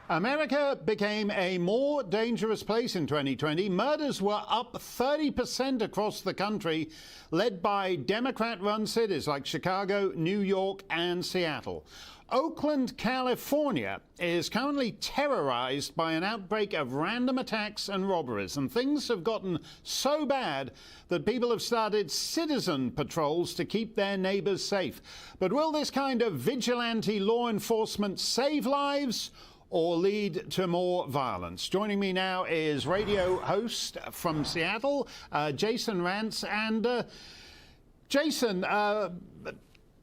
America became a more dangerous place in 2020. Murders were up 30% across the country, led by Democrat-run cities like Chicago, New York, and Seattle. Oakland, California is currently terrorized by an outbreak of random attacks and robberies, and things have gotten so bad that people have started citizen patrols to keep their neighbors safe. But will this kind of vigilante law enforcement save lives or lead to more violence? Joining me now is radio host from Seattle, Jason Rantz. And Jason,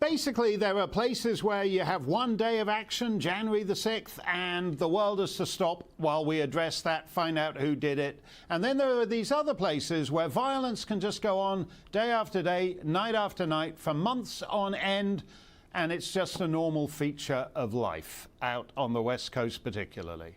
basically there are places where you have one day of action, January the 6th, and the world has to stop while we address that, find out who did it. And then there are these other places where violence can just go on day after day, night after night, for months on end. And it's just a normal feature of life out on the West Coast particularly.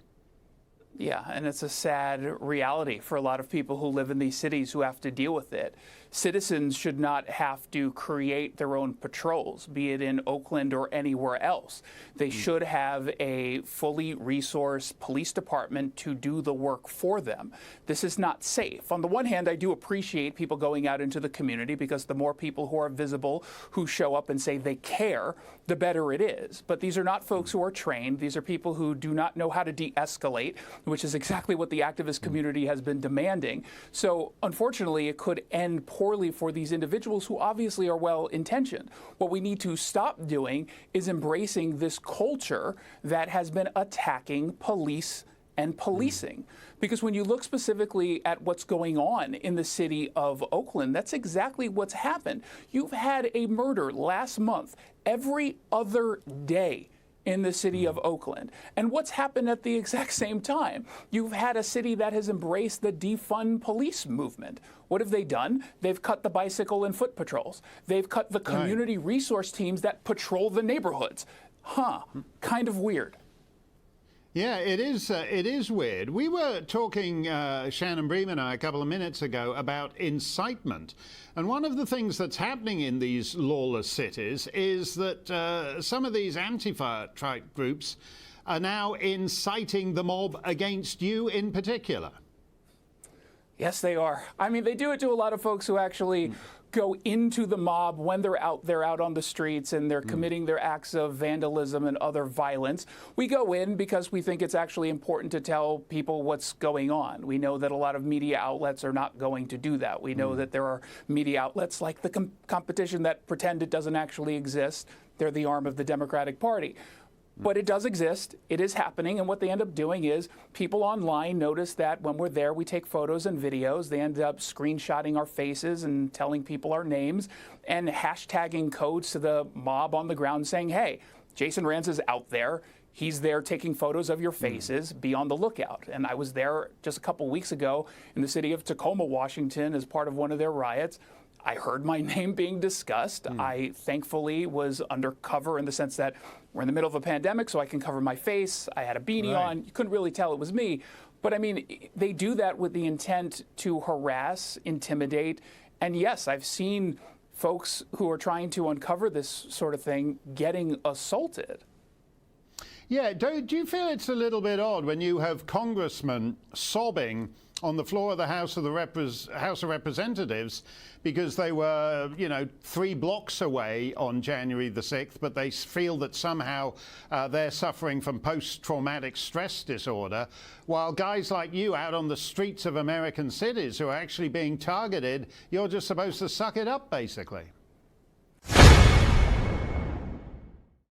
Yeah, and it's a sad reality for a lot of people who live in these cities who have to deal with it. Citizens should not have to create their own patrols, be it in Oakland or anywhere else. They should have a fully resourced police department to do the work for them. This is not safe. On the one hand, I do appreciate people going out into the community, because the more people who are visible, who show up and say they care, the better it is. But these are not folks who are trained. These are people who do not know how to de-escalate, which is exactly what the activist community has been demanding. So unfortunately, it could end poorly for these individuals who obviously are well-intentioned. What we need to stop doing is embracing this culture that has been attacking police and policing. Because when you look specifically at what's going on in the city of Oakland, that's exactly what's happened. You've had a murder last month every other day in the city of Oakland. And what's happened at the exact same time? You've had a city that has embraced the defund police movement. What have they done? They've cut the bicycle and foot patrols. They've cut the community resource teams that patrol the neighborhoods. Kind of weird. Yeah, it is weird. We were talking, Shannon Bream and I, a couple of minutes ago about incitement. And one of the things that's happening in these lawless cities is that some of these Antifa-type groups are now inciting the mob against you in particular. Yes, they are. I mean, they do it to a lot of folks who actually go into the mob when they're out on the streets and they're committing their acts of vandalism and other violence. We go in because we think it's actually important to tell people what's going on. We know that a lot of media outlets are not going to do that. We know that there are media outlets like the competition that pretend it doesn't actually exist. They're the arm of the Democratic Party. But it does exist, it is happening, and what they end up doing is people online notice that when we're there, we take photos and videos. They end up screenshotting our faces and telling people our names and hashtagging codes to the mob on the ground saying, hey, Jason Rantz is out there. He's there taking photos of your faces. Be on the lookout. And I was there just a couple weeks ago in the city of Tacoma, Washington, as part of one of their riots. I heard my name being discussed. I thankfully was undercover in the sense that we're in the middle of a pandemic, so I can cover my face. I had a beanie on. You couldn't really tell it was me. But I mean, they do that with the intent to harass, intimidate. And yes, I've seen folks who are trying to uncover this sort of thing getting assaulted. Yeah, do you feel it's a little bit odd when you have congressmen sobbing on the floor of the House of Representatives because they were, 3 blocks away on January the 6th, but they feel that somehow they're suffering from post-traumatic stress disorder, while guys like you out on the streets of American cities who are actually being targeted, you're just supposed to suck it up, basically.